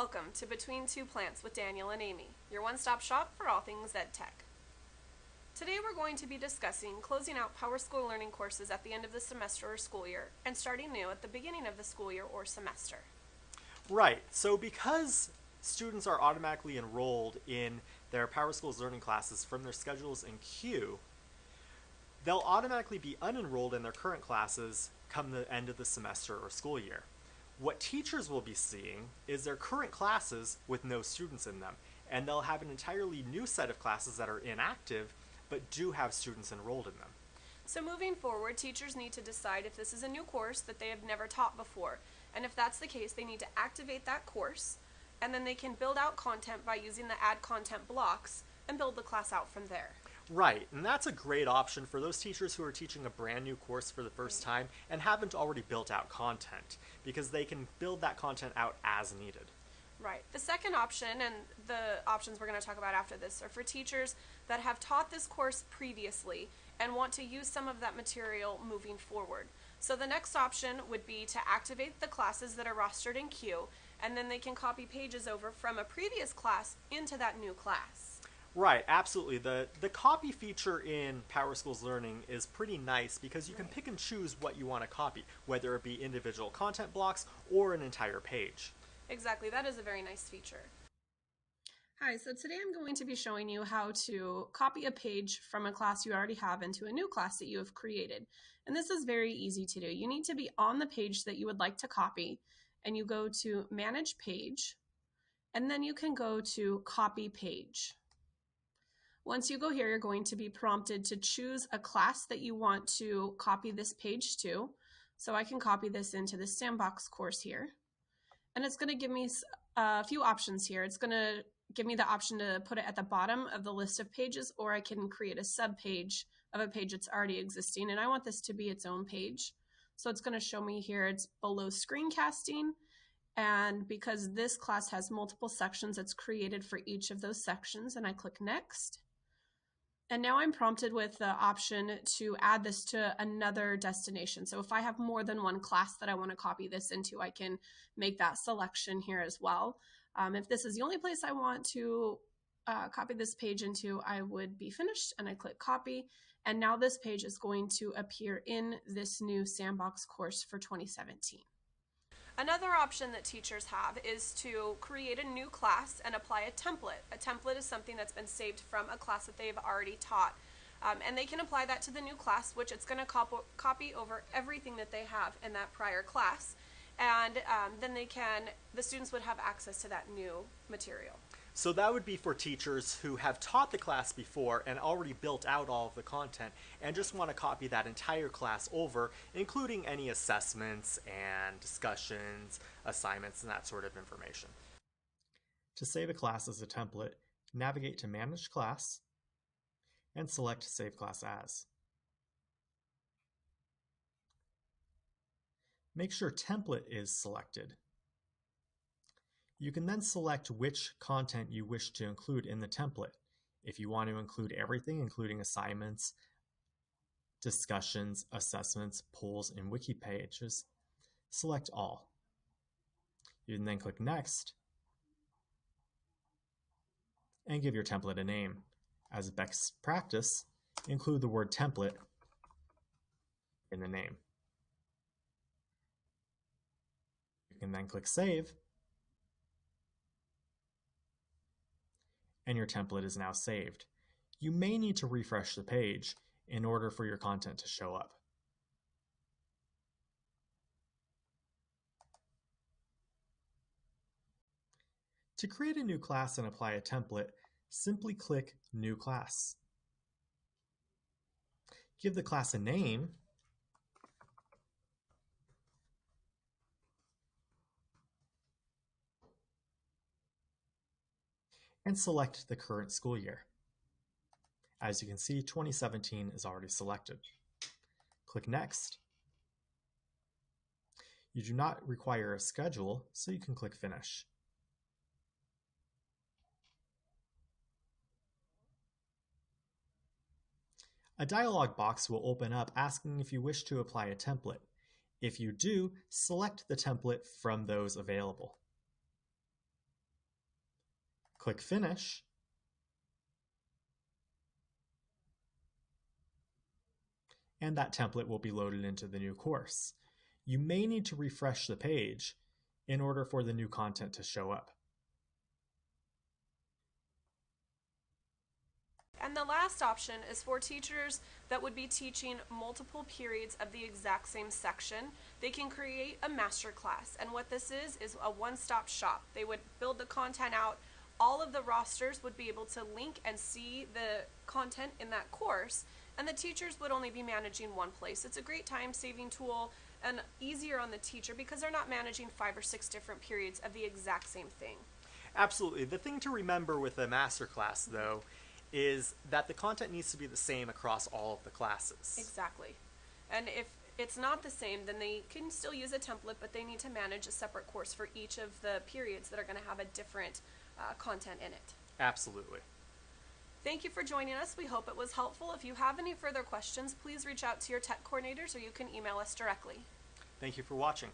Welcome to Between Two Plants with Daniel and Amy, your one-stop shop for all things EdTech. Today we're going to be discussing closing out PowerSchool Learning courses at the end of the semester or school year and starting new at the beginning of the school year or semester. Right. So because students are automatically enrolled in their PowerSchool Learning classes from their schedules in Q, they'll automatically be unenrolled in their current classes come the end of the semester or school year. What teachers will be seeing is their current classes with no students in them, and they'll have an entirely new set of classes that are inactive but do have students enrolled in them. So moving forward, teachers need to decide if this is a new course that they have never taught before, and if that's the case, they need to activate that course, and then they can build out content by using the add content blocks and build the class out from there. Right, and that's a great option for those teachers who are teaching a brand new course for the first time and haven't already built out content, because they can build that content out as needed. Right. The second option, and the options we're going to talk about after this, are for teachers that have taught this course previously and want to use some of that material moving forward. So the next option would be to activate the classes that are rostered in Q, and then they can copy pages over from a previous class into that new class. Right, absolutely. The copy feature in PowerSchool Learning is pretty nice because you can pick and choose what you want to copy, whether it be individual content blocks or an entire page. Exactly, that is a very nice feature. Hi, so today I'm going to be showing you how to copy a page from a class you already have into a new class that you have created. And this is very easy to do. You need to be on the page that you would like to copy, and you go to Manage Page, and then you can go to Copy Page. Once you go here, you're going to be prompted to choose a class that you want to copy this page to. So I can copy this into the Sandbox course here. And it's going to give me a few options here. It's going to give me the option to put it at the bottom of the list of pages, or I can create a sub-page of a page that's already existing. And I want this to be its own page. So it's going to show me here it's below screencasting. And because this class has multiple sections, it's created for each of those sections. And I click Next. And now I'm prompted with the option to add this to another destination. So if I have more than one class that I want to copy this into, I can make that selection here as well. If this is the only place I want to copy this page into, I would be finished and I click copy. And now this page is going to appear in this new Sandbox course for 2017. Another option that teachers have is to create a new class and apply a template. A template is something that's been saved from a class that they've already taught. And they can apply that to the new class, which it's going to copy over everything that they have in that prior class. And then the students would have access to that new material. So that would be for teachers who have taught the class before and already built out all of the content and just want to copy that entire class over, including any assessments and discussions, assignments, and that sort of information. To save a class as a template, navigate to Manage Class and select Save Class As. Make sure Template is selected. You can then select which content you wish to include in the template. If you want to include everything, including assignments, discussions, assessments, polls, and wiki pages, select all. You can then click Next and give your template a name. As best practice, include the word template in the name. You can then click Save, and your template is now saved. You may need to refresh the page in order for your content to show up. To create a new class and apply a template, simply click New Class. Give the class a name and select the current school year. As you can see, 2017 is already selected. Click Next. You do not require a schedule, so you can click Finish. A dialog box will open up asking if you wish to apply a template. If you do, select the template from those available. Click Finish. And that template will be loaded into the new course. You may need to refresh the page in order for the new content to show up. And the last option is for teachers that would be teaching multiple periods of the exact same section. They can create a master class, and what this is a one-stop shop. They would build the content out. All of the rosters would be able to link and see the content in that course, and the teachers would only be managing one place. It's a great time-saving tool and easier on the teacher because they're not managing 5 or 6 different periods of the exact same thing. Absolutely. The thing to remember with a masterclass, though, is that the content needs to be the same across all of the classes. Exactly. And if it's not the same, then they can still use a template, but they need to manage a separate course for each of the periods that are going to have a different content in it. Absolutely. Thank you for joining us. We hope it was helpful. If you have any further questions, please reach out to your tech coordinators or you can email us directly. Thank you for watching.